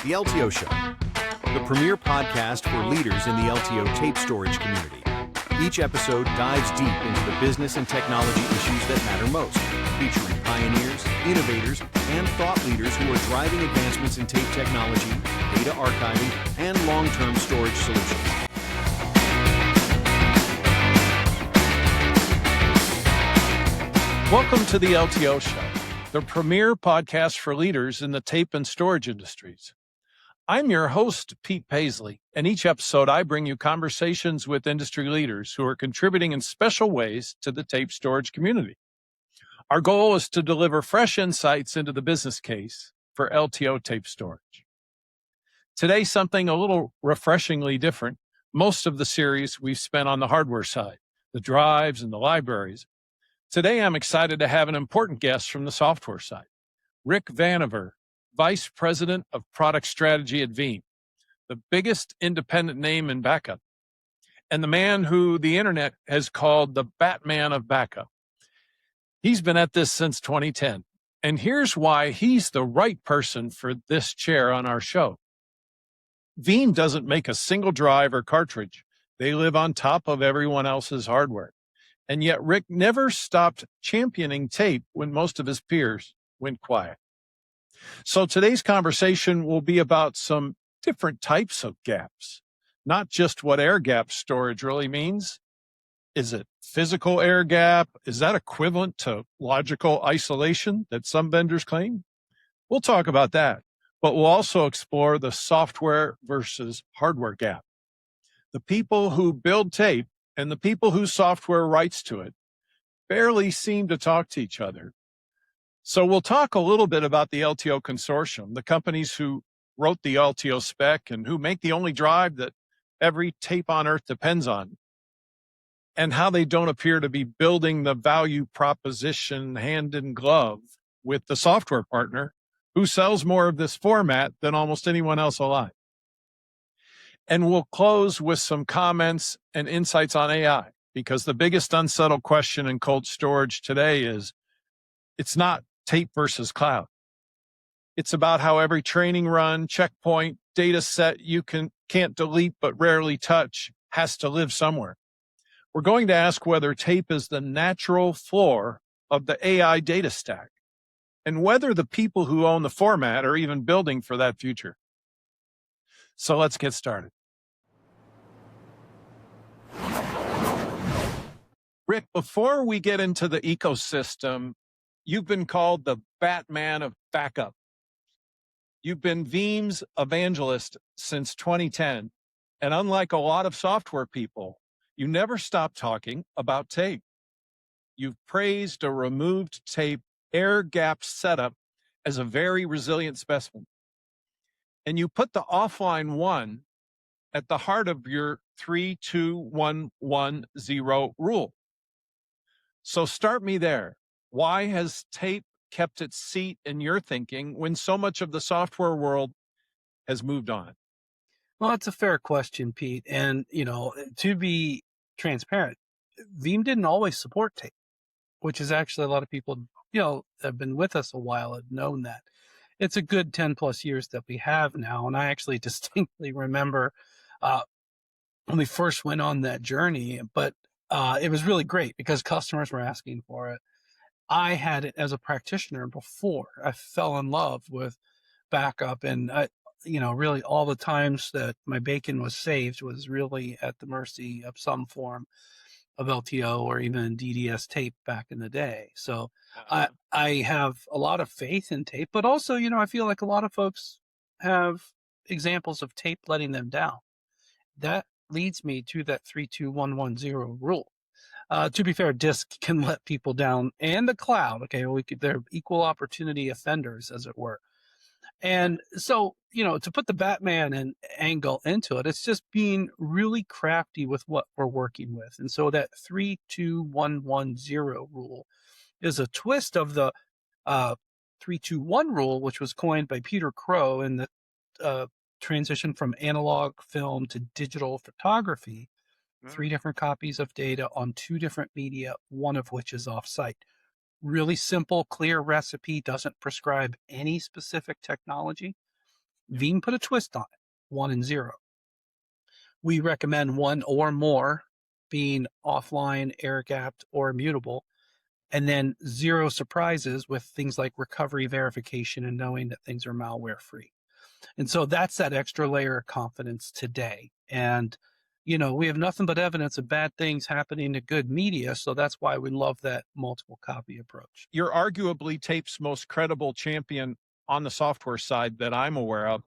The LTO Show, the premier podcast for leaders in the LTO tape storage community. Each episode dives deep into the business and technology issues that matter most, featuring pioneers, innovators, and thought leaders who are driving advancements in tape technology, data archiving, and long-term storage solutions. Welcome to the LTO Show, the premier podcast for leaders in the tape and storage industries. I'm your host, Pete Paisley, and each episode I bring you conversations with industry leaders who are contributing in special ways to the tape storage community. Our goal is to deliver fresh insights into the business case for LTO tape storage. Today, something a little refreshingly different. Most of the series we've spent on the hardware side, the drives and the libraries. Today, I'm excited to have an important guest from the software side, Rick Vanover, Vice President of Product Strategy at Veeam, the biggest independent name in backup, and the man who the internet has called the Batman of backup. He's been at this since 2010, and here's why he's the right person for this chair on our show. Veeam doesn't make a single drive or cartridge. They live on top of everyone else's hardware. And yet Rick never stopped championing tape when most of his peers went quiet. So today's conversation will be about some different types of gaps, not just what air gap storage really means. Is it physical air gap? Is that equivalent to logical isolation that some vendors claim? We'll talk about that, but we'll also explore the software versus hardware gap. The people who build tape and the people whose software writes to it barely seem to talk to each other. So we'll talk a little bit about the LTO consortium, the companies who wrote the LTO spec and who make the only drive that every tape on earth depends on, and how they don't appear to be building the value proposition hand in glove with the software partner who sells more of this format than almost anyone else alive. And we'll close with some comments and insights on AI, because the biggest unsettled question in cold storage today is, it's not tape versus cloud. It's about how every training run, checkpoint, data set you can't delete but rarely touch has to live somewhere. We're going to ask whether tape is the natural floor of the AI data stack, and whether the people who own the format are even building for that future. So let's get started. Rick, before we get into the ecosystem, you've been called the Batman of backup. You've been Veeam's evangelist since 2010. And unlike a lot of software people, you never stopped talking about tape. You've praised a removed tape air gap setup as a very resilient specimen. And you put the offline one at the heart of your 3-2-1-1-0 rule. So start me there. Why has tape kept its seat in your thinking when so much of the software world has moved on? Well, it's a fair question, Pete. And, to be transparent, Veeam didn't always support tape, which is actually a lot of people, have been with us a while have known that. It's a good 10 plus years that we have now. And I actually distinctly remember when we first went on that journey, but it was really great because customers were asking for it. I had it as a practitioner before. I fell in love with backup, and really all the times that my bacon was saved was really at the mercy of some form of LTO or even DDS tape back in the day. So I have a lot of faith in tape, but also, I feel like a lot of folks have examples of tape letting them down. That leads me to that 3-2-1-1-0 rule. To be fair, disk can let people down, and the cloud. Okay, they're equal opportunity offenders, as it were. And so, to put the Batman angle into it, it's just being really crafty with what we're working with. And so that 3-2-1-1-0 rule is a twist of the 3-2-1 rule, which was coined by Peter Crow in the transition from analog film to digital photography. 3 different copies of data on 2 different media, one of which is offsite. Really simple, clear recipe, doesn't prescribe any specific technology. Veeam put a twist on it, 1 and 0. We recommend 1 or more being offline, air-gapped, or immutable, and then 0 surprises with things like recovery verification and knowing that things are malware-free. And so that's that extra layer of confidence today. And, we have nothing but evidence of bad things happening to good media. So that's why we love that multiple copy approach. You're arguably tape's most credible champion on the software side that I'm aware of.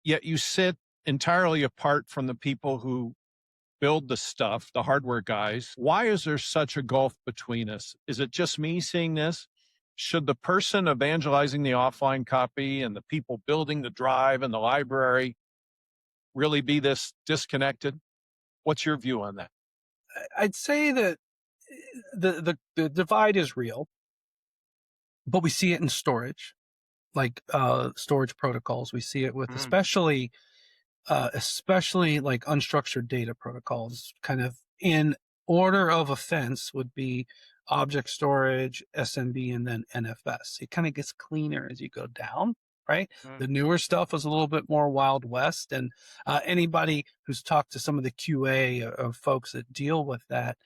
Yet you sit entirely apart from the people who build the stuff, the hardware guys. Why is there such a gulf between us? Is it just me seeing this? Should the person evangelizing the offline copy and the people building the drive and the library really be this disconnected? What's your view on that? I'd say that the divide is real, but we see it in storage, like storage protocols. We see it with especially like unstructured data protocols, kind of in order of offense would be object storage, SMB, and then NFS. It kind of gets cleaner as you go down, right? The newer stuff is a little bit more Wild West. And anybody who's talked to some of the QA of folks that deal with that,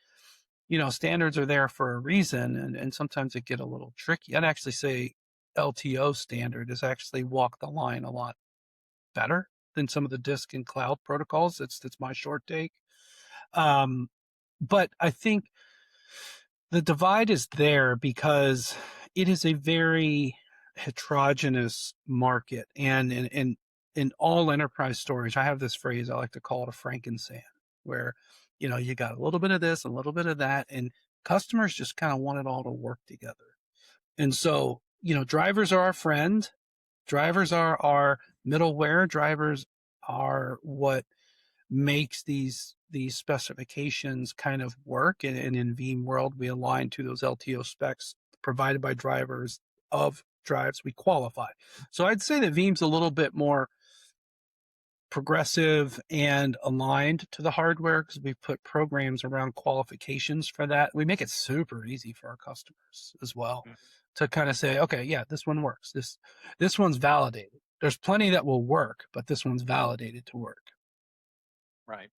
standards are there for a reason. And sometimes it get a little tricky. I'd actually say LTO standard has actually walked the line a lot better than some of the disk and cloud protocols. That's my short take. But I think the divide is there because it is a very heterogeneous market. And in all enterprise storage, I have this phrase, I like to call it a Frankenstein, where, you got a little bit of this, a little bit of that, and customers just kind of want it all to work together. And so, drivers are our friend. Drivers are our middleware. Drivers are what makes these specifications kind of work. And in Veeam world, we align to those LTO specs provided by drivers of drives we qualify. So I'd say that Veeam's a little bit more progressive and aligned to the hardware because we put programs around qualifications for that. We make it super easy for our customers as well to kind of say, okay, yeah, this one works. This one's validated. There's plenty that will work, but this one's validated to work. Right.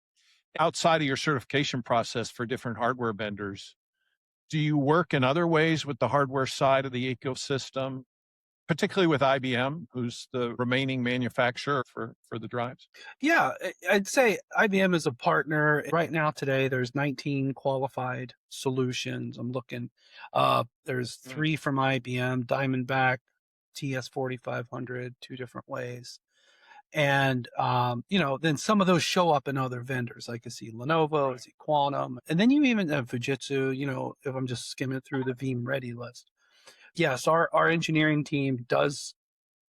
Outside of your certification process for different hardware vendors, do you work in other ways with the hardware side of the ecosystem, particularly with IBM, who's the remaining manufacturer for the drives? Yeah, I'd say IBM is a partner. Right now, today, there's 19 qualified solutions. I'm looking. There's 3 from IBM, Diamondback, TS4500, 2 different ways. And, then some of those show up in other vendors. Like I see Lenovo, I see Quantum, and then you even have Fujitsu, if I'm just skimming through the Veeam Ready list. Yes, our engineering team does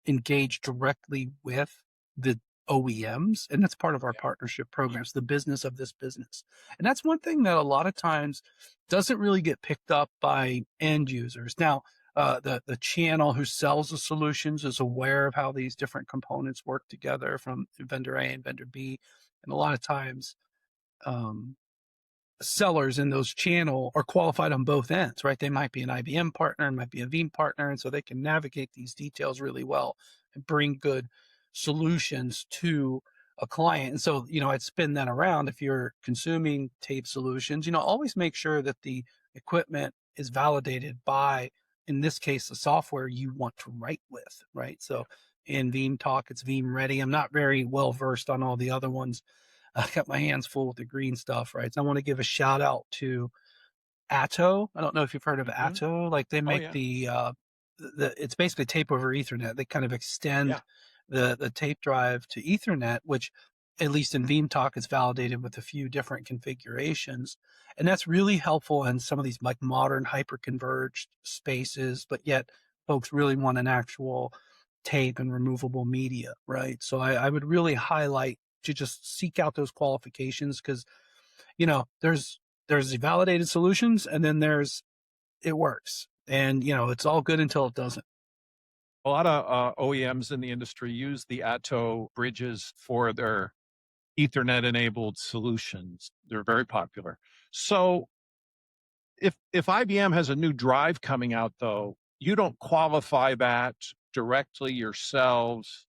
engage directly with the OEMs, and that's part of our partnership programs, the business of this business. And that's one thing that a lot of times doesn't really get picked up by end users. Now, the channel who sells the solutions is aware of how these different components work together from vendor A and vendor B. And a lot of times, sellers in those channel are qualified on both ends, right? They might be an IBM partner, might be a Veeam partner, and so they can navigate these details really well and bring good solutions to a client. And so, I'd spin that around. If you're consuming tape solutions, always make sure that the equipment is validated by, in this case, the software you want to write with, right? So in Veeam Talk, it's Veeam Ready. I'm not very well versed on all the other ones. I got my hands full with the green stuff, right? So I want to give a shout out to Atto. I don't know if you've heard of Atto. Like they make it's basically tape over Ethernet. They kind of extend the tape drive to Ethernet, which at least in Veeam Talk is validated with a few different configurations. And that's really helpful in some of these like modern hyper-converged spaces, but yet folks really want an actual tape and removable media, right? So I would really highlight to just seek out those qualifications because, there's the validated solutions and then it works. And, it's all good until it doesn't. A lot of OEMs in the industry use the Atto bridges for their Ethernet-enabled solutions. They're very popular. So if IBM has a new drive coming out, though, you don't qualify that directly yourselves.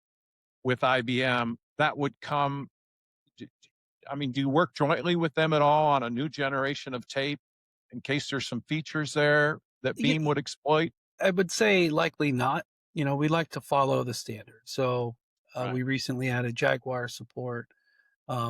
with IBM, that would come. I mean, do you work jointly with them at all on a new generation of tape in case there's some features there that Y- Veeam would exploit? I would say likely not. We like to follow the standard. So Right. we recently added Jaguar support.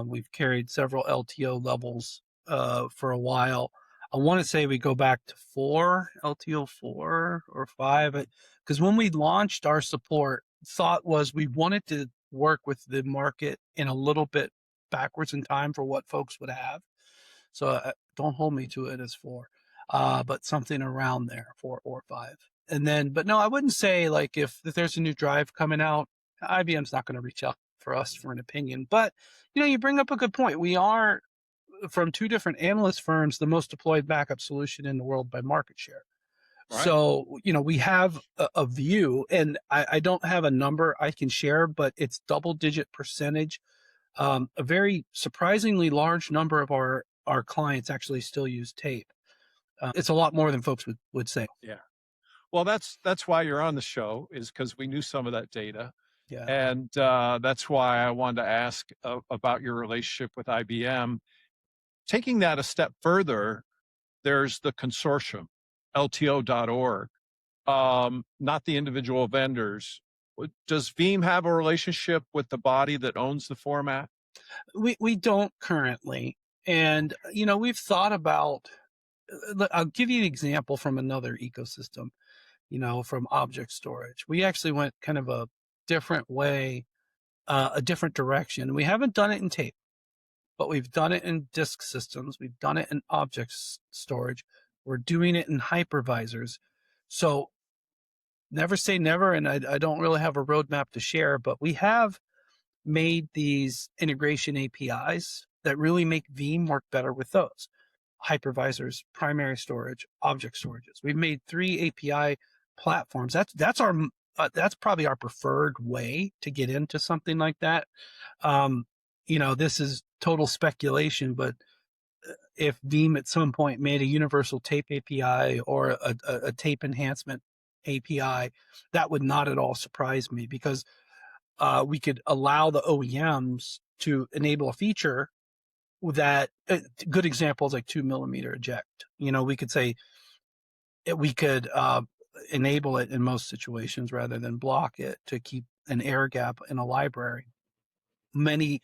We've carried several LTO levels for a while. I want to say we go back to LTO 4 or 5, because when we launched our support, thought was we wanted to work with the market in a little bit backwards in time for what folks would have. So don't hold me to it as 4, but something around there, 4 or 5. And then, but no, I wouldn't say like if there's a new drive coming out, IBM's not going to reach out for us for an opinion. But you bring up a good point. We are, from 2 different analyst firms, the most deployed backup solution in the world by market share. Right. So, we have a view, and I don't have a number I can share, but it's double-digit percentage. A very surprisingly large number of our clients actually still use tape. It's a lot more than folks would say. Yeah. Well, that's why you're on the show, is because we knew some of that data. Yeah. And that's why I wanted to ask about your relationship with IBM. Taking that a step further, there's the consortium, LTO.org, not the individual vendors. Does Veeam have a relationship with the body that owns the format? We don't currently. And, we've thought about, I'll give you an example from another ecosystem, from object storage. We actually went kind of a different way, a different direction. We haven't done it in tape, but we've done it in disk systems. We've done it in object storage. We're doing it in hypervisors. So never say never. And I don't really have a roadmap to share, but we have made these integration APIs that really make Veeam work better with those hypervisors, primary storage, object storages. We've made 3 API platforms. That's probably our preferred way to get into something like that. This is total speculation, but if Veeam at some point made a universal tape API or a tape enhancement API, that would not at all surprise me, because we could allow the OEMs to enable a feature that, good examples like 2mm eject. We could say we could enable it in most situations rather than block it to keep an air gap in a library. Many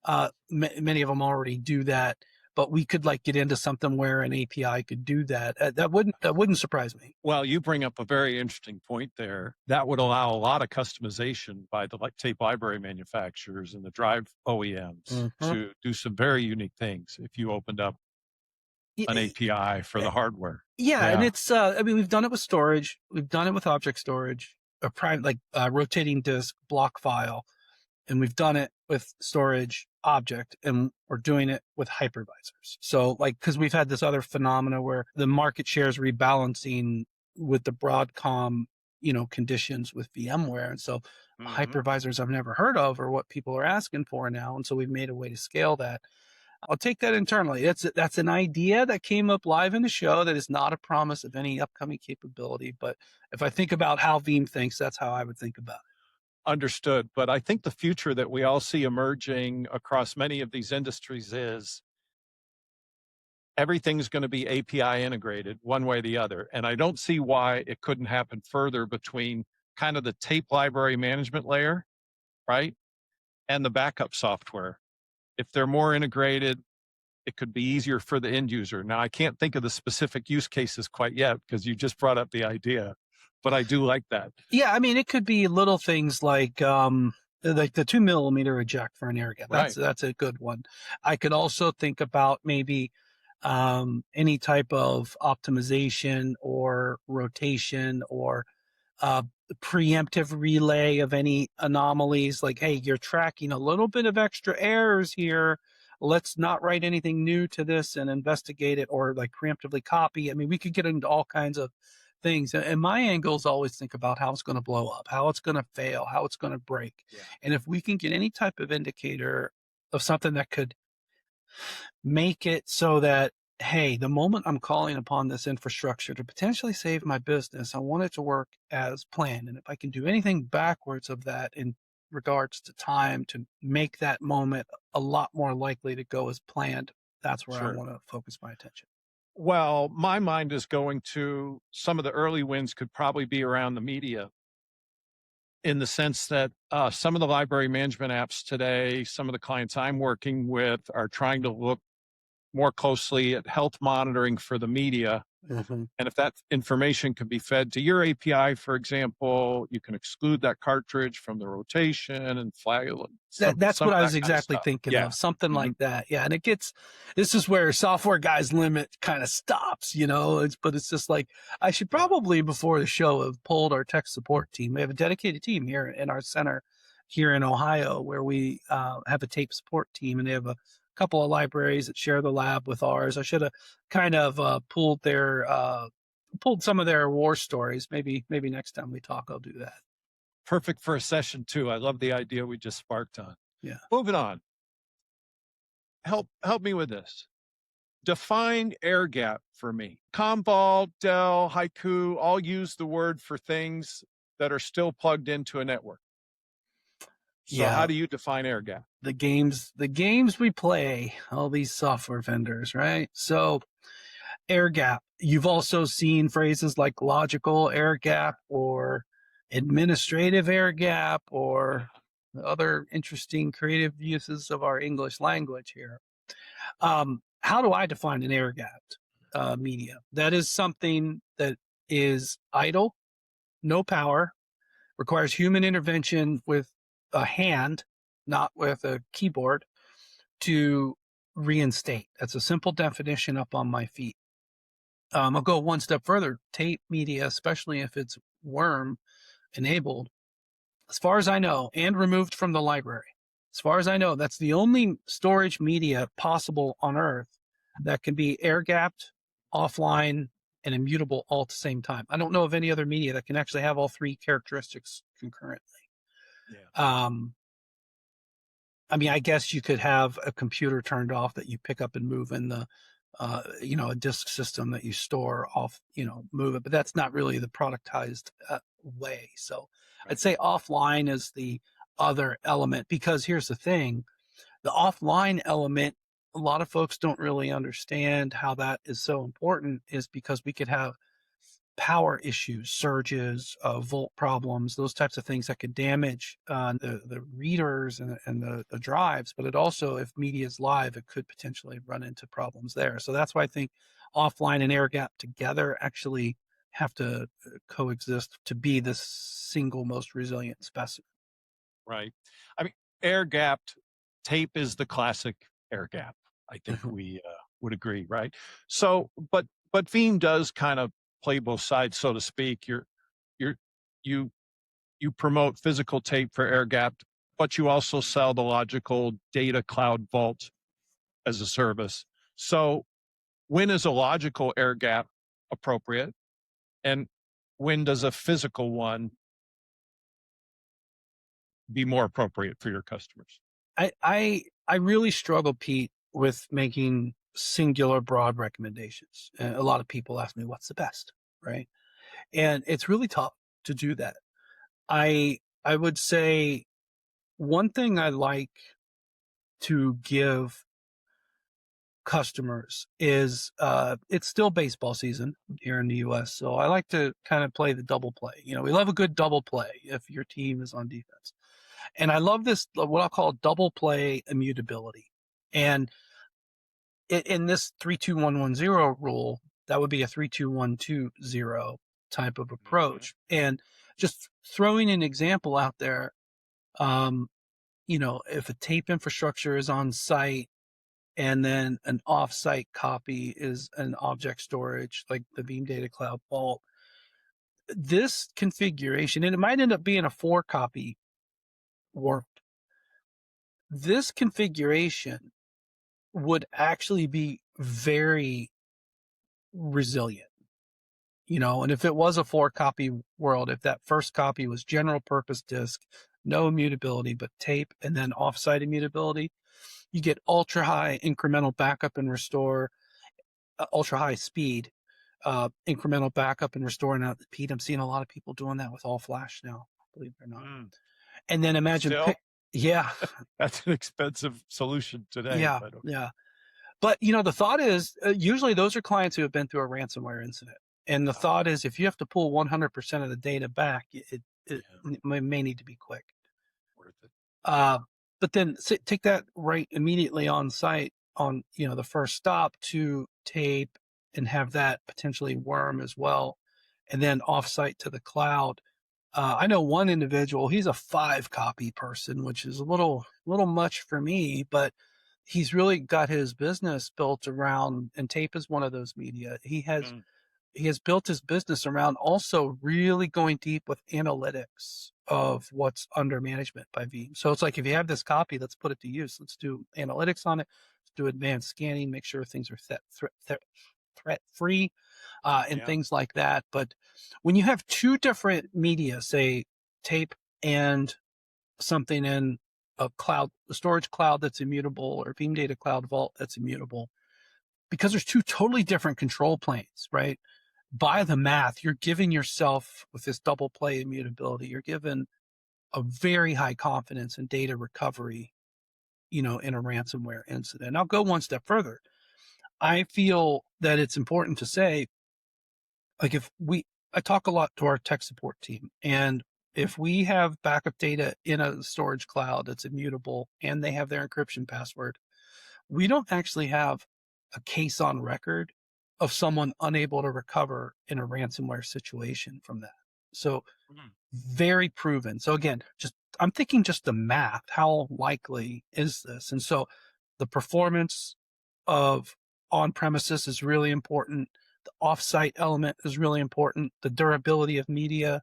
of them already do that, but we could get into something where an API could do that. That wouldn't surprise me. Well, you bring up a very interesting point there. That would allow a lot of customization by the tape library manufacturers and the drive OEMs to do some very unique things if you opened up an API for the hardware. Yeah, and it's we've done it with storage, we've done it with object storage, rotating disk block file, and we've done it with storage object, and we're doing it with hypervisors. So because we've had this other phenomena where the market share is rebalancing with the Broadcom, conditions with VMware. And so hypervisors I've never heard of are what people are asking for now. And so we've made a way to scale that. I'll take that internally. That's an idea that came up live in the show. That is not a promise of any upcoming capability. But if I think about how Veeam thinks, that's how I would think about it. Understood. But I think the future that we all see emerging across many of these industries is everything's going to be API integrated one way or the other. And I don't see why it couldn't happen further between kind of the tape library management layer, right, and the backup software. If they're more integrated, it could be easier for the end user. Now, I can't think of the specific use cases quite yet because you just brought up the idea, but I do like that. Yeah, it could be little things like the 2mm eject for an air gap. That's a good one. I could also think about maybe any type of optimization or rotation or preemptive relay of any anomalies, like, hey, you're tracking a little bit of extra errors here. Let's not write anything new to this and investigate it, or preemptively copy. We could get into all kinds of things. And my angle is always think about how it's going to blow up, how it's going to fail, how it's going to break. Yeah. And if we can get any type of indicator of something that could make it so that, hey, the moment I'm calling upon this infrastructure to potentially save my business, I want it to work as planned. And if I can do anything backwards of that and regards to time to make that moment a lot more likely to go as planned, that's where I Sure. want to focus my attention. Well, my mind is going to some of the early wins could probably be around the media in the sense that some of the library management apps today, some of the clients I'm working with are trying to look more closely at health monitoring for the media. Mm-hmm. And if that information can be fed to your API, for example, you can exclude that cartridge from the rotation and flag That's some what of I that was kind of exactly stuff. thinking Yeah. of, something Mhm. like that. Yeah. And this is where software guys limit kind of stops, but it's just like, I should probably before the show have pulled our tech support team. We have a dedicated team here in our center here in Ohio where we have a tape support team, and they have a couple of libraries that share the lab with ours. I should have kind of pulled some of their war stories. Maybe next time we talk, I'll do that. Perfect for a session too. I love the idea we just sparked on. Yeah. Moving on. Help me with this. Define air gap for me. Commvault, Dell, Haiku all use the word for things that are still plugged into a network. So Yeah. how do you define air gap? The games we play, all these software vendors, right? So air gap. You've also seen phrases like logical air gap or administrative air gap or other interesting creative uses of our English language here. How do I define an air gapped media? That is something that is idle, no power, requires human intervention with a hand, not with a keyboard, to reinstate. That's a simple definition up on my feet. I'll go one step further. Tape media, especially if it's worm enabled, as far as I know, and removed from the library. As far as I know, that's the only storage media possible on Earth that can be air gapped, offline, and immutable all at the same time. I don't know of any other media that can actually have all three characteristics concurrently. Yeah. I mean, I guess you could have a computer turned off that you pick up and move in the, a disk system that you store off, move it, but that's not really the productized way. So Right. I'd say offline is the other element, because here's the thing, the offline element, a lot of folks don't really understand how that is so important, is because we could have power issues, surges, volt problems, those types of things that could damage the readers and the drives. But it also, if media is live, it could potentially run into problems there. So that's why I think offline and air gap together actually have to coexist to be the single most resilient specimen. Right. I mean, air gapped tape is the classic air gap. I think Mhm. we would agree, right? So, but Veeam does kind of play both sides, so to speak. You're you you promote physical tape for air gapped, but you also sell the logical data cloud vault as a service. So, when is a logical air gap appropriate, and when does a physical one be more appropriate for your customers? I really struggle, Pete, with making singular broad recommendations. And a lot of people ask me, what's the best, right? And it's really tough to do that. I would say one thing I like to give customers is it's still baseball season here in the US. So I like to kind of play the double play. We love a good double play if your team is on defense. And I love this, what I'll call double play immutability. And in this 3-2-1-1-0 rule, that would be a 3-2-1-2-0 type of approach. And just throwing an example out there, if a tape infrastructure is on site and then an off-site copy is an object storage like the Veeam Data Cloud Vault, this configuration, and it might end up being a 4-copy world, this configuration would actually be very resilient. And if it was a 4-copy world, if that first copy was general purpose disk, no immutability, but tape and then offsite immutability, you get ultra high incremental backup and restore, ultra high speed, incremental backup and restore. Now, Pete, I'm seeing a lot of people doing that with all flash now, believe it or not. And then imagine Still, yeah, that's an expensive solution today, yeah, but okay. yeah. But you know, the thought is usually those are clients who have been through a ransomware incident. And the thought is if you have to pull 100% of the data back, it Yeah, may need to be quick. worth it. Uh, but then take that right immediately on site on, you know, the first stop to tape and have that potentially worm as well. And then offsite to the cloud. I know one individual, he's a 5 copy person, which is a little much for me, but he's really got his business built around, and tape is one of those media. Mm, He has built his business around also really going deep with analytics of what's under management by Veeam. So it's like, if you have this copy, let's put it to use. Let's do analytics on it. Let's do advanced scanning, make sure things are threat free, and yeah. things like that. But when you have two different media, say tape and something in a storage cloud that's immutable, or Veeam Data Cloud Vault that's immutable, because there's two totally different control planes, right? By the math, you're giving yourself, with this double play immutability, you're given a very high confidence in data recovery, you know, in a ransomware incident. I'll go one step further. I feel that it's important to say, like, I talk a lot to our tech support team, and if we have backup data in a storage cloud that's immutable and they have their encryption password, we don't actually have a case on record of someone unable to recover in a ransomware situation from that. So Mm, very proven. So again, I'm thinking just the math. How likely is this? And so the performance of on premises is really important. The offsite element is really important. The durability of media,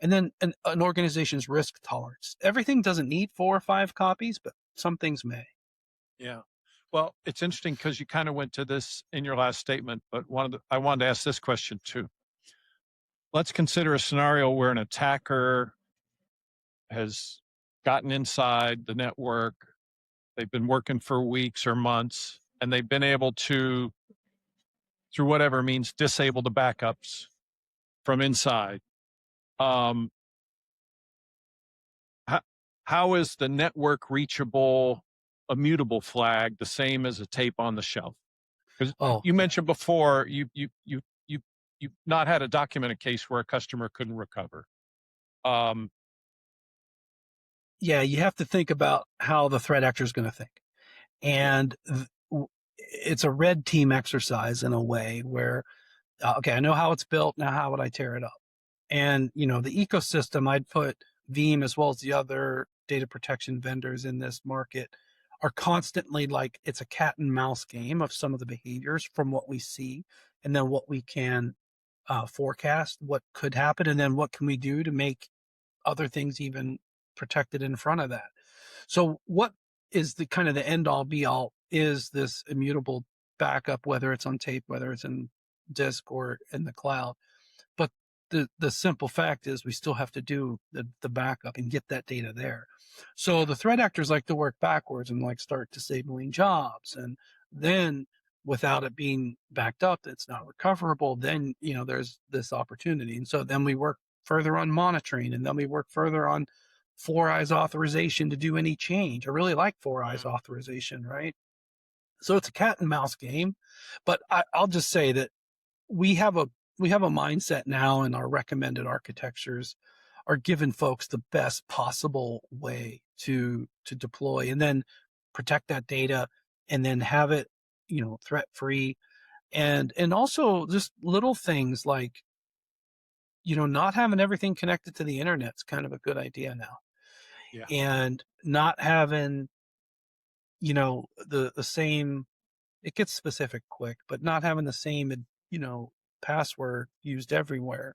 and then an organization's risk tolerance. Everything doesn't need 4 or 5 copies, but some things may. yeah. Well, it's interesting because you kind of went to this in your last statement, but I wanted to ask this question too. Let's consider a scenario where an attacker has gotten inside the network. They've been working for weeks or months, and they've been able to, through whatever means, disable the backups from inside. Um, how, how is the network reachable immutable flag the same as a tape on the shelf? Because Oh, you yeah. mentioned before you've not had a documented case where a customer couldn't recover. Um, Yeah, you have to think about how the threat actor is going to think. yeah, And it's a red team exercise in a way where, okay, I know how it's built. Now, how would I tear it up? And, you know, the ecosystem, I'd put Veeam as well as the other data protection vendors in this market are constantly like, it's a cat and mouse game of some of the behaviors from what we see, and then what we can forecast what could happen. And then what can we do to make other things even protected in front of that. So what is the kind of the end all be all is this immutable backup, whether it's on tape, whether it's in disk or in the cloud. But the simple fact is we still have to do the backup and get that data there. So the threat actors like to work backwards and like start disabling jobs, and then without it being backed up, it's not recoverable. Then, you know, there's this opportunity. And so then we work further on monitoring, and then we work further on Four Eyes authorization to do any change. I really like Four Eyes mm, authorization, right? So it's a cat and mouse game. But I'll just say that we have a we have a mindset now, in our recommended architectures are giving folks the best possible way to deploy and then protect that data, and then have it, you know, threat free. And also just little things like, you know, not having everything connected to the internet's kind of a good idea now. yeah, And not having, you know, the same, it gets specific quick, but not having the same, you know, password used everywhere.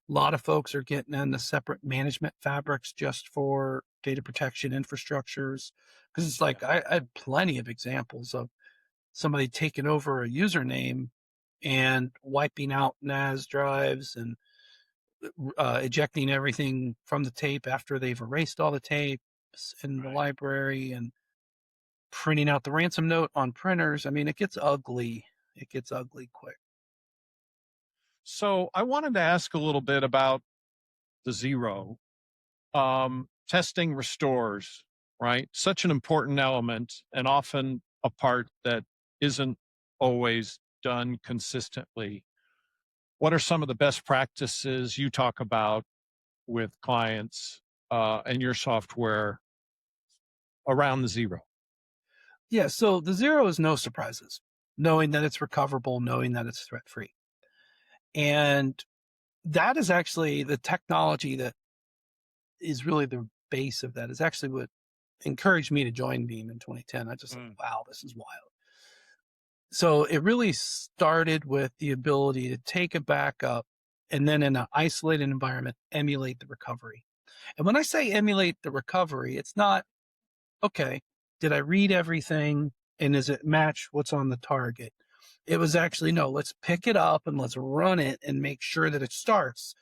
A lot of folks are getting into separate management fabrics just for data protection infrastructures. Because it's yeah, like, I had plenty of examples of somebody taking over a username and wiping out NAS drives, and ejecting everything from the tape after they've erased all the tapes in the right. library, and printing out the ransom note on printers. I mean, it gets ugly. It gets ugly quick. So I wanted to ask a little bit about the zero. testing restores, right? Such an important element and often a part that isn't always done consistently. What are some of the best practices you talk about with clients and your software around the zero? Yeah, so the zero is no surprises, knowing that it's recoverable, knowing that it's threat free. And that is actually the technology that is really the base of that, is actually what encouraged me to join Veeam in 2010. I just like, wow, this is wild. So it really started with the ability to take a backup and then in an isolated environment, emulate the recovery. And when I say emulate the recovery, it's not, okay, did I read everything and does it match what's on the target? It was actually, no, let's pick it up and let's run it and make sure that it starts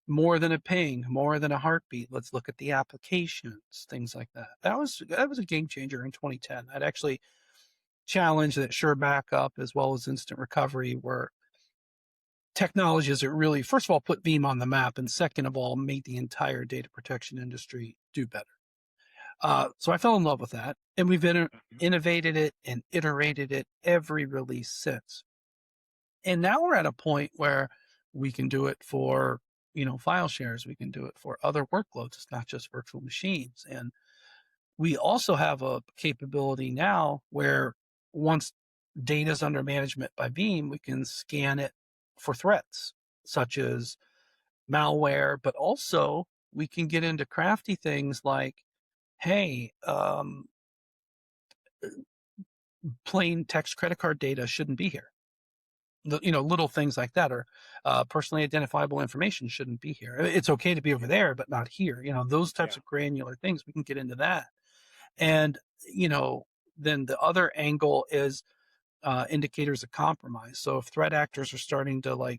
more than a ping, more than a heartbeat. Let's look at the applications, things like that. That was a game changer in 2010. I'd actually challenged that Sure Backup as well as instant recovery were technologies that really, first of all, put Veeam on the map, and second of all, made the entire data protection industry do better. So I fell in love with that, and we've innovated it and iterated it every release since. And now we're at a point where we can do it for, file shares. We can do it for other workloads. It's not just virtual machines. And we also have a capability now where once data is under management by Veeam, we can scan it for threats such as malware, but also we can get into crafty things like, hey, plain text credit card data shouldn't be here. Little things like that, or personally identifiable information shouldn't be here. It's okay to be over there, but not here. Those types of granular things, we can get into that. And, then the other angle is indicators of compromise. So if threat actors are starting to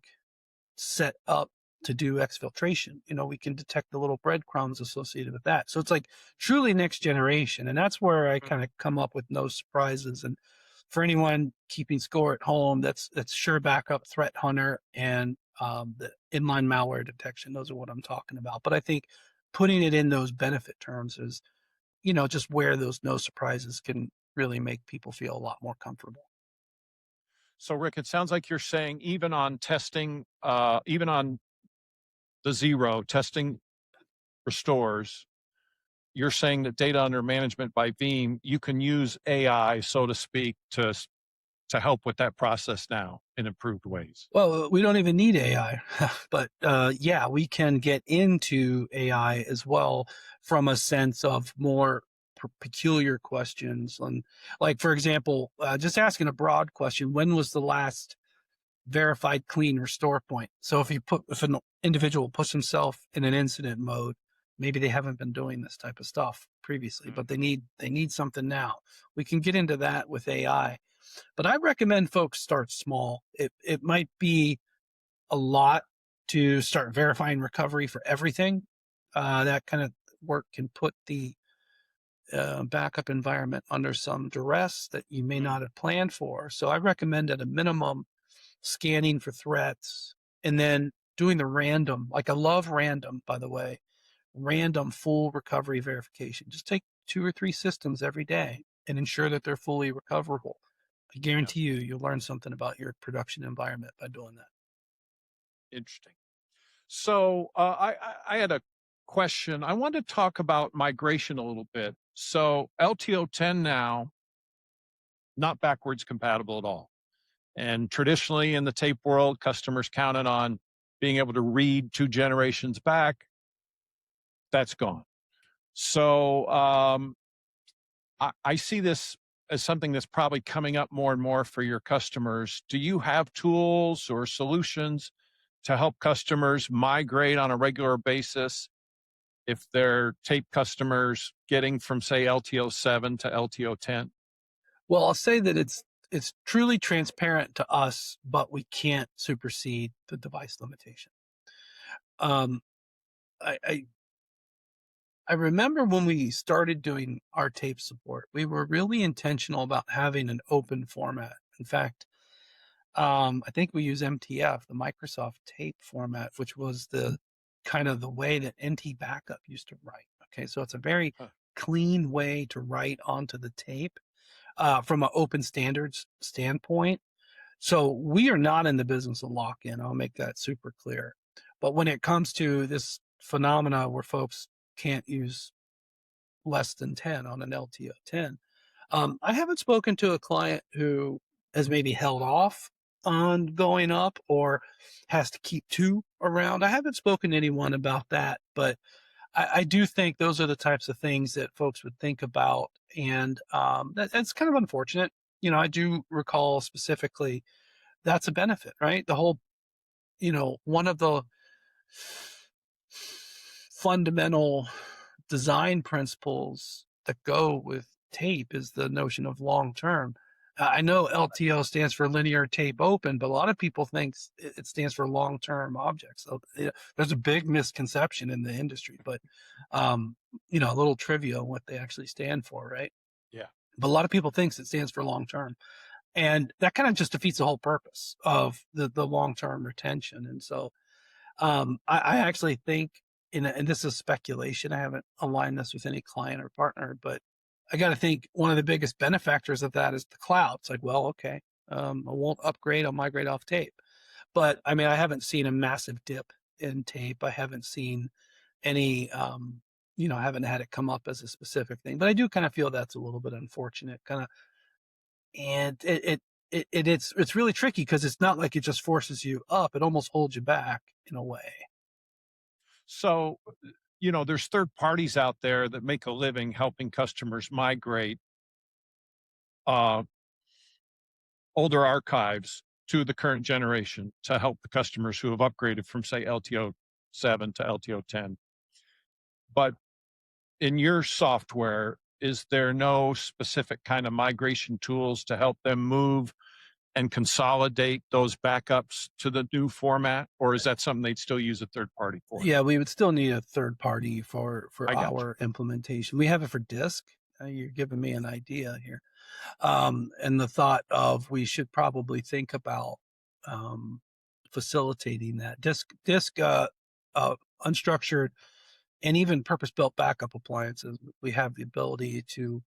set up to do exfiltration, we can detect the little breadcrumbs associated with that. So it's like truly next generation. And that's where I kind of come up with no surprises. And for anyone keeping score at home, that's Sure Backup, Threat Hunter, and the inline malware detection. Those are what I'm talking about. But I think putting it in those benefit terms is, just where those no surprises can really make people feel a lot more comfortable. So, Rick, it sounds like you're saying even on testing, even on the zero, testing restores, you're saying that data under management by Veeam, you can use AI, so to speak, to help with that process now in improved ways. Well, we don't even need AI, but yeah, we can get into AI as well from a sense of more peculiar questions. And like, for example, just asking a broad question, when was the last verified clean restore point? So if an individual puts himself in an incident mode, maybe they haven't been doing this type of stuff previously, but they need something now. We can get into that with AI. But I recommend folks start small. It might be a lot to start verifying recovery for everything. That kind of work can put the backup environment under some duress that you may not have planned for. So I recommend at a minimum scanning for threats and then doing the random. Like I love random, by the way, random full recovery verification. Just take 2 or 3 systems every day and ensure that they're fully recoverable. I guarantee you'll learn something about your production environment by doing that. Interesting. So I had a question. I want to talk about migration a little bit. So LTO 10 now, not backwards compatible at all. And traditionally in the tape world, customers counted on being able to read 2 generations back. That's gone. So I see this as something that's probably coming up more and more for your customers. Do you have tools or solutions to help customers migrate on a regular basis if they're tape customers getting from, say, LTO 7 to LTO 10? Well, I'll say that it's truly transparent to us, but we can't supersede the device limitation. I remember when we started doing our tape support, we were really intentional about having an open format. In fact, I think we use MTF, the Microsoft tape format, which was the kind of the way that NT Backup used to write. Okay, so it's a very Huh. clean way to write onto the tape from an open standards standpoint. So we are not in the business of lock-in. I'll make that super clear. But when it comes to this phenomena where folks can't use less than 10 on an LTO 10, I haven't spoken to a client who has maybe held off on going up or has to keep two around. I haven't spoken to anyone about that, but I do think those are the types of things that folks would think about. And that's kind of unfortunate. I do recall specifically that's a benefit, right? The whole, one of the fundamental design principles that go with tape is the notion of long term. I know LTO stands for linear tape open, but a lot of people think it stands for long term objects. So there's a big misconception in the industry, but a little trivia on what they actually stand for, right? Yeah. But a lot of people thinks it stands for long term, and that kind of just defeats the whole purpose of the long term retention. And so I actually think, and this is speculation, I haven't aligned this with any client or partner, but I got to think one of the biggest benefactors of that is the cloud. It's like, well, okay, I won't upgrade, I'll migrate off tape. But I mean, I haven't seen a massive dip in tape. I haven't seen any, I haven't had it come up as a specific thing, but I do kind of feel that's a little bit unfortunate, kind of, and it's really tricky because it's not like it just forces you up; it almost holds you back in a way. So, there's third parties out there that make a living helping customers migrate uh, older archives to the current generation to help the customers who have upgraded from, say, LTO 7 to LTO 10. But in your software, is there no specific kind of migration tools to help them move and consolidate those backups to the new format? Or is that something they'd still use a third party for? Yeah, we would still need a third party for I got you. our implementation. We have it for disk. You're giving me an idea here. And the thought of we should probably think about um, facilitating that disk unstructured and even purpose-built backup appliances. We have the ability to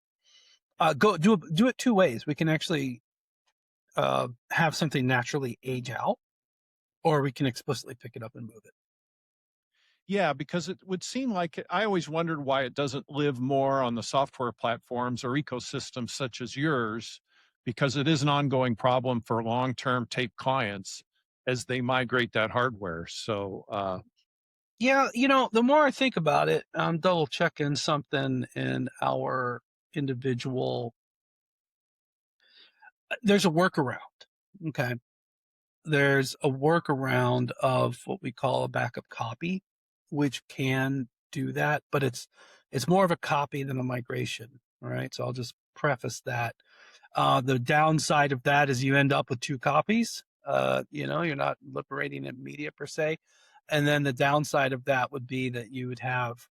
go do it two ways. We can actually have something naturally age out, or we can explicitly pick it up and move it. Yeah, because it would seem like I always wondered why it doesn't live more on the software platforms or ecosystems such as yours, because it is an ongoing problem for long-term tape clients as they migrate that hardware. So, Yeah, the more I think about it, I'm double checking something in our individual. There's a workaround. Okay. There's a workaround of what we call a backup copy, which can do that, but it's more of a copy than a migration. All right. So I'll just preface that. The downside of that is you end up with two copies. You're not liberating a media per se. And then the downside of that would be that you would have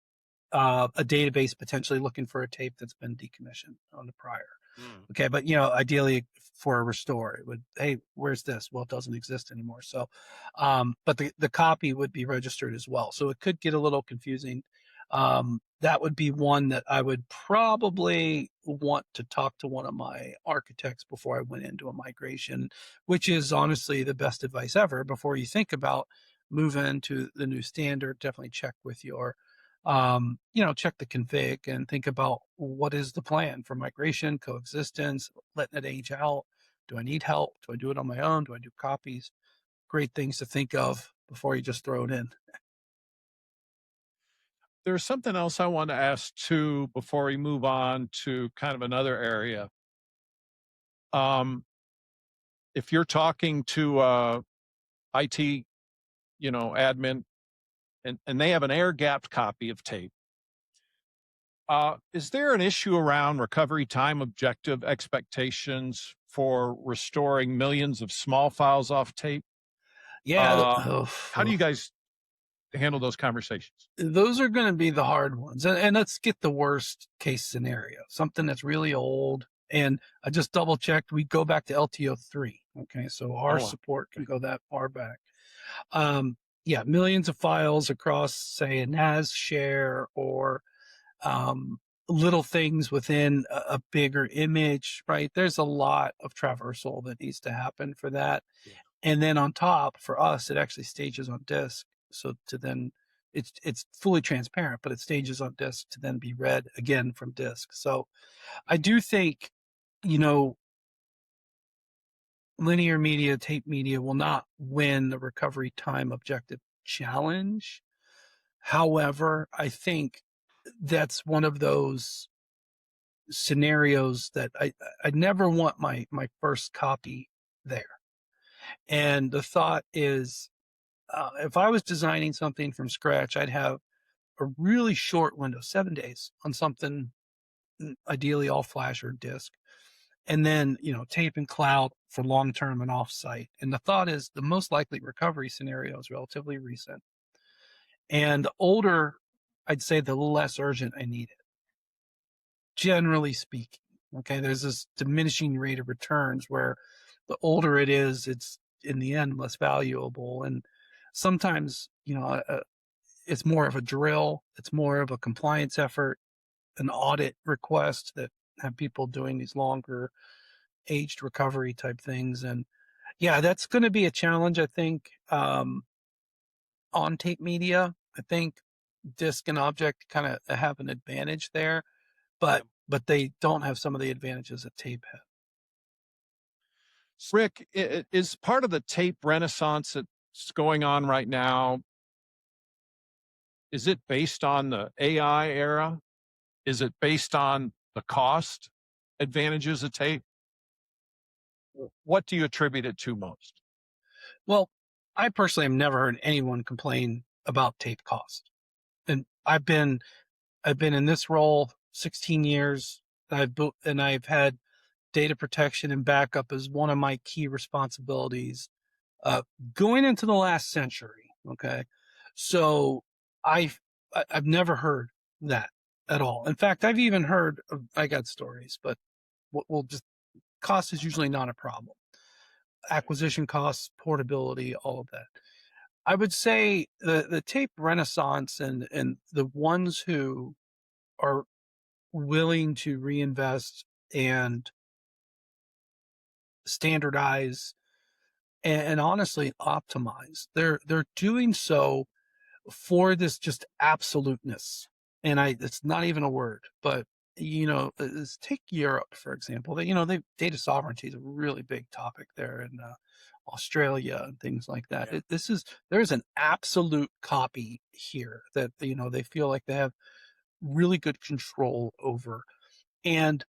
a database potentially looking for a tape that's been decommissioned on the prior. Okay, but ideally for a restore, it would, hey, where's this? Well, it doesn't exist anymore. So, but the copy would be registered as well. So it could get a little confusing. That would be one that I would probably want to talk to one of my architects before I went into a migration, which is honestly the best advice ever. Before you think about moving to the new standard, definitely check with your check the config and think about what is the plan for migration, coexistence, letting it age out. Do I need help? Do I do it on my own? Do I do copies? Great things to think of before you just throw it in. there's something else I want to ask too before we move on to kind of another area. Um, if you're talking to IT, admin, and they have an air-gapped copy of tape, is there an issue around recovery time objective expectations for restoring millions of small files off tape? Yeah. How do you guys handle those conversations? Those are going to be the hard ones. And let's get the worst case scenario, something that's really old. And I just double checked. We go back to LTO 3. Okay. So our support can go that far back. Yeah. Millions of files across, say, a NAS share or um, little things within a bigger image, right? There's a lot of traversal that needs to happen for that. Yeah. And then on top, for us, it actually stages on disk. So to then it's fully transparent, but it stages on disk to then be read again from disk. So I do think, you know, linear media, tape media will not win the recovery time objective challenge. However, I think that's one of those scenarios that I never want my first copy there. And the thought is, if I was designing something from scratch, I'd have a really short window, 7 days on something, ideally all flash or disk, and then tape and cloud for long term and offsite. And the thought is the most likely recovery scenario is relatively recent, and the older, I'd say, the less urgent I need it, generally speaking. Okay, there's this diminishing rate of returns where the older it is, it's in the end less valuable. And sometimes, it's more of a drill, it's more of a compliance effort, an audit request that have people doing these longer aged recovery type things. And yeah, that's going to be a challenge, I think, on tape media. I think disk and object kind of have an advantage there, but they don't have some of the advantages that tape has. Rick, is part of the tape renaissance that's going on right now, is it based on the AI era? Is it based on the cost advantages of tape? What do you attribute it to most? Well, I personally have never heard anyone complain about tape cost. And I've been in this role 16 years. I've built and I've had data protection and backup as one of my key responsibilities uh, going into the last century. Okay. So I've, I've never heard that at all. In fact, I've even heard, I got stories, but we'll just, cost is usually not a problem. Acquisition costs, portability, all of that. I would say the tape renaissance and the ones who are willing to reinvest and standardize and honestly optimize, they're doing so for this just absoluteness. And it's not even a word, but take Europe, for example. They data sovereignty is a really big topic there in Australia and things like that. Yeah. There's an absolute copy here that, they feel like they have really good control over. And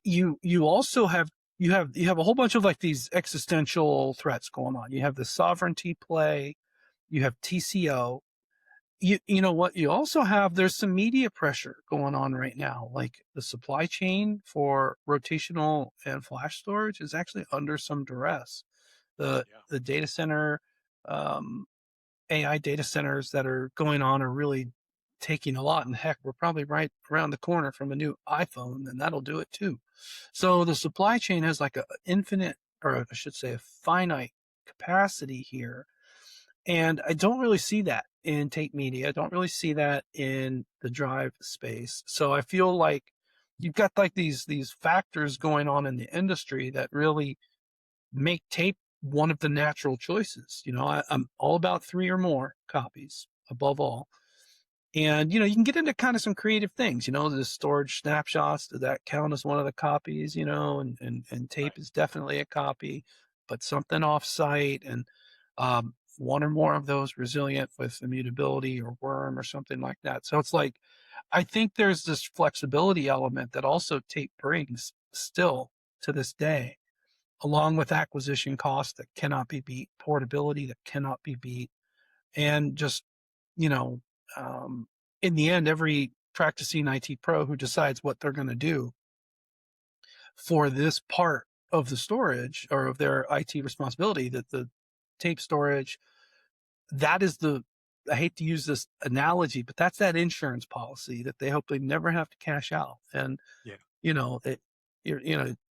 you also have a whole bunch of like these existential threats going on. You have the sovereignty play, you have TCO. You know what? You also have, there's some media pressure going on right now. Like the supply chain for rotational and flash storage is actually under some duress. The Yeah. the data center, um, AI data centers that are going on are really taking a lot. And heck, we're probably right around the corner from a new iPhone, and that'll do it too. So the supply chain has like a infinite, or I should say, a finite capacity here. And I don't really see that in tape media. I don't really see that in the drive space. So I feel like you've got like these factors going on in the industry that really make tape one of the natural choices. I'm all about 3 or more copies above all. And you can get into kind of some creative things, the storage snapshots, does that count as one of the copies, and tape Right. is definitely a copy, but something offsite, and one or more of those resilient with immutability or worm or something like that. So it's like, I think there's this flexibility element that also tape brings still to this day, along with acquisition costs that cannot be beat, portability that cannot be beat, and just, you know, um, in the end, every practicing IT pro who decides what they're going to do for this part of the storage or of their IT responsibility, that the tape storage, that is I hate to use this analogy, but that's that insurance policy that they hope they never have to cash out. And, Yeah. you're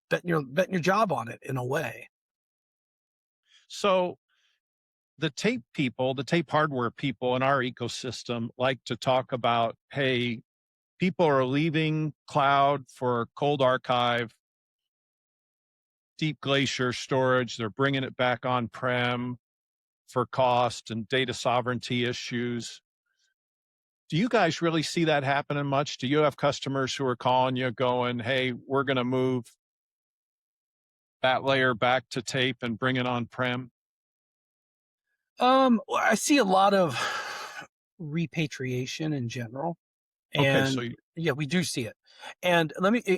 betting your job on it in a way. So the tape people, the tape hardware people in our ecosystem like to talk about, hey, people are leaving cloud for cold archive, deep glacier storage. They're bringing it back on-prem for cost and data sovereignty issues. Do you guys really see that happening much? Do you have customers who are calling you going, hey, we're going to move that layer back to tape and bring it on-prem? Well, I see a lot of repatriation in general, Okay, and yeah, we do see it. And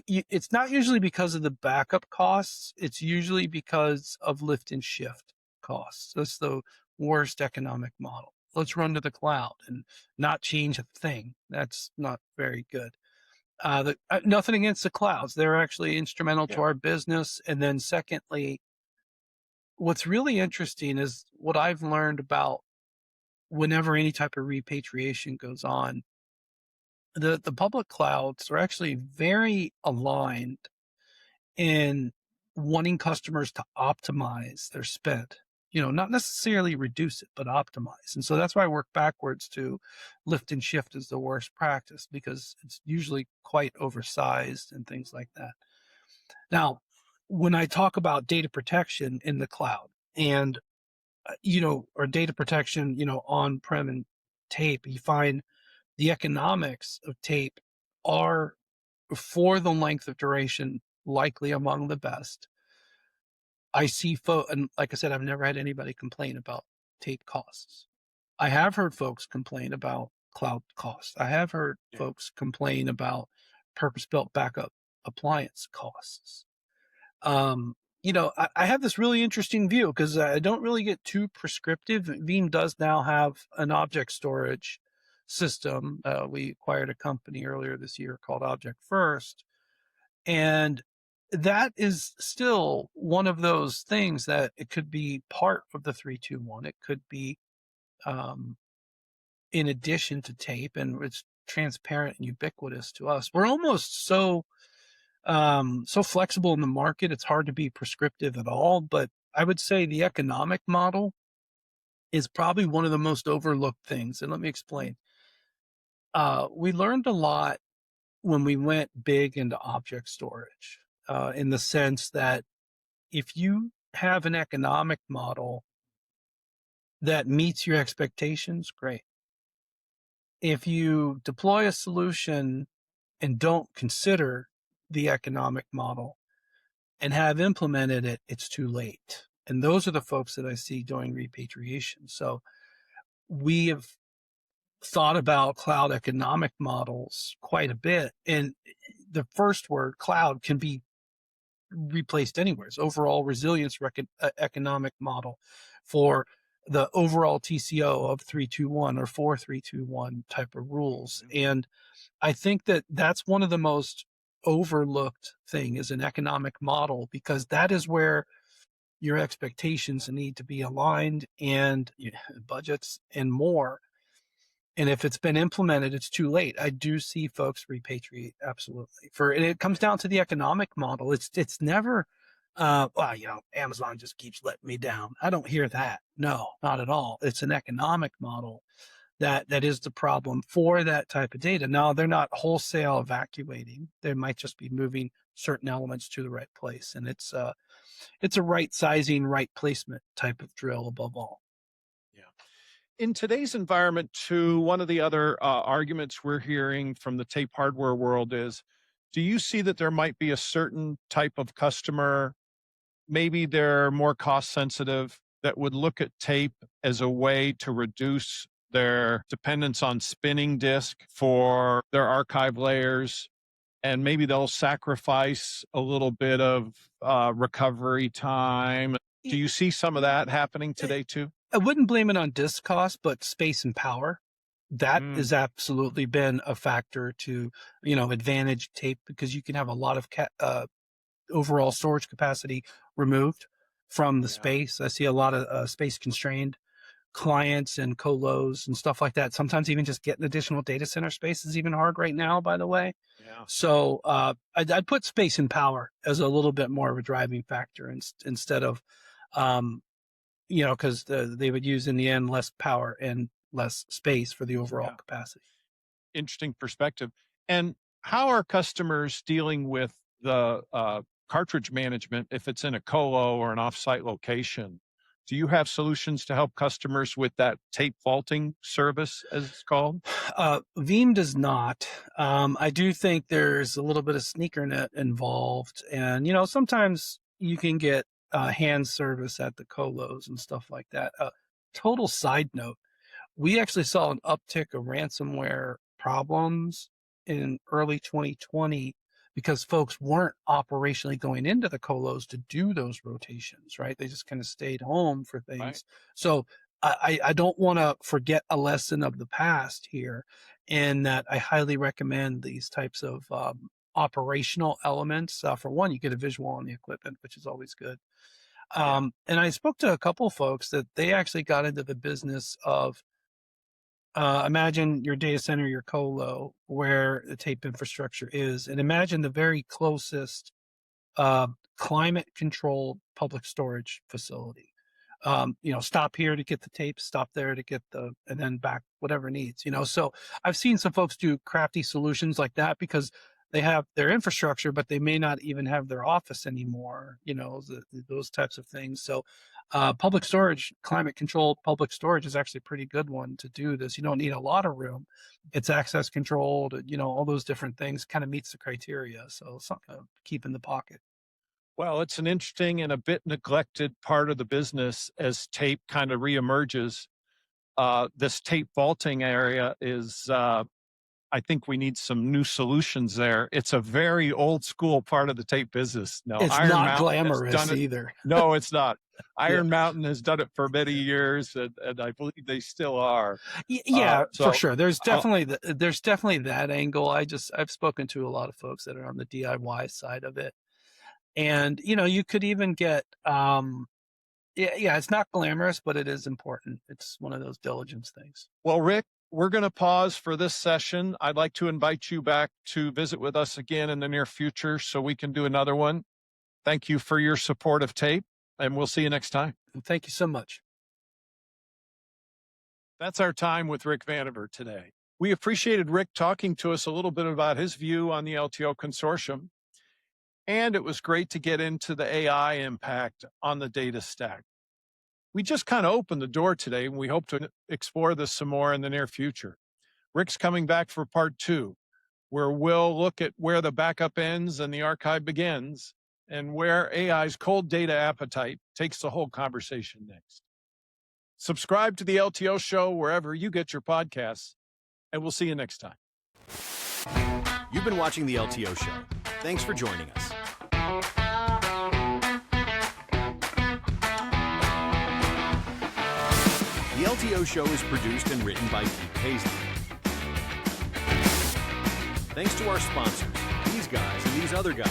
it's not usually because of the backup costs. It's usually because of lift and shift costs. That's the worst economic model. Let's run to the cloud and not change a thing. That's not very good. Nothing against the clouds. They're actually instrumental to our business. And then secondly, what's really interesting is what I've learned about whenever any type of repatriation goes on, the public clouds are actually very aligned in wanting customers to optimize their spend. Not necessarily reduce it, but optimize. And so that's why I work backwards to lift and shift is the worst practice because it's usually quite oversized and things like that. Now, when I talk about data protection in the cloud and, or data protection, on-prem and tape, you find the economics of tape are for the length of duration likely among the best. I see and like I said, I've never had anybody complain about tape costs. I have heard folks complain about cloud costs. I have heard folks complain about purpose-built backup appliance costs. I have this really interesting view because I don't really get too prescriptive. Veeam does now have an object storage system. We acquired a company earlier this year called Object First. And that is still one of those things that it could be part of the 321. It could be in addition to tape, and it's transparent and ubiquitous to us. We're almost so flexible in the market. It's hard to be prescriptive at all, but I would say the economic model is probably one of the most overlooked things. And let me explain. We learned a lot when we went big into object storage, in the sense that if you have an economic model that meets your expectations, great. If you deploy a solution and don't consider the economic model and have implemented it, it's too late. And those are the folks that I see doing repatriation. So we have thought about cloud economic models quite a bit. And the first word, cloud, can be replaced anywhere. It's overall resilience economic model for the overall TCO of 321 or 4321 type of rules. And I think that that's one of the most overlooked thing is an economic model, because that is where your expectations need to be aligned and budgets and more. And if it's been implemented, it's too late. I do see folks repatriate, absolutely. And it comes down to the economic model. It's never, Amazon just keeps letting me down. I don't hear that. No, not at all. It's an economic model that is the problem for that type of data. Now, they're not wholesale evacuating. They might just be moving certain elements to the right place. And it's a right sizing, right placement type of drill above all. In today's environment, too, one of the other arguments we're hearing from the tape hardware world is, do you see that there might be a certain type of customer, maybe they're more cost sensitive, that would look at tape as a way to reduce their dependence on spinning disk for their archive layers, and maybe they'll sacrifice a little bit of recovery time? Do you see some of that happening today, too? I wouldn't blame it on disk cost, but space and power. That has absolutely been a factor to, advantage tape, because you can have a lot of overall storage capacity removed from the space. I see a lot of space constrained clients and colos and stuff like that. Sometimes even just getting additional data center space is even hard right now, by the way. Yeah. So I'd put space and power as a little bit more of a driving factor instead of, because they would use in the end less power and less space for the overall capacity. Interesting perspective. And how are customers dealing with the cartridge management if it's in a colo or an offsite location? Do you have solutions to help customers with that tape vaulting service, as it's called? Veeam does not. I do think there's a little bit of sneaker net involved, and sometimes you can get hand service at the colos and stuff like that. Total side note: we actually saw an uptick of ransomware problems in early 2020 because folks weren't operationally going into the colos to do those rotations, right? They just kind of stayed home for things. Right. So I don't want to forget a lesson of the past here, in that I highly recommend these types of operational elements. For one, you get a visual on the equipment, which is always good. And I spoke to a couple of folks that they actually got into the business of, imagine your data center, your colo, where the tape infrastructure is, and imagine the very closest climate controlled public storage facility. Stop here to get the tape, stop there to get and then back whatever needs. So I've seen some folks do crafty solutions like that because they have their infrastructure, but they may not even have their office anymore. Those types of things. So public storage, climate controlled public storage is actually a pretty good one to do this. You don't need a lot of room. It's access controlled, all those different things kind of meets the criteria. So something to keep in the pocket. Well, it's an interesting and a bit neglected part of the business as tape kind of reemerges. This tape vaulting area is, I think we need some new solutions there. It's a very old school part of the tape business. No, It's Iron not Mountain has glamorous done it. either. No, it's not. Iron Yeah. Mountain has done it for many years, and I believe they still are. Yeah, So for sure. There's I'll- definitely that angle. I've spoken to a lot of folks that are on the DIY side of it. And you could even get yeah, it's not glamorous, but it is important. It's one of those diligence things. Well, Rick, we're going to pause for this session. I'd like to invite you back to visit with us again in the near future so we can do another one. Thank you for your support of tape, and we'll see you next time. And thank you so much. That's our time with Rick Vanover today. We appreciated Rick talking to us a little bit about his view on the LTO consortium, and it was great to get into the AI impact on the data stack. We just kind of opened the door today, and we hope to explore this some more in the near future. Rick's coming back for part 2, where we'll look at where the backup ends and the archive begins, and where AI's cold data appetite takes the whole conversation next. Subscribe to the LTO Show wherever you get your podcasts, and we'll see you next time. You've been watching the LTO Show. Thanks for joining us. The LTO Show is produced and written by Pete Paisley. Thanks to our sponsors, these guys and these other guys.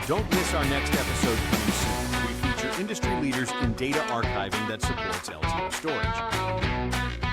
Don't miss our next episode coming soon. We feature industry leaders in data archiving that supports LTO storage.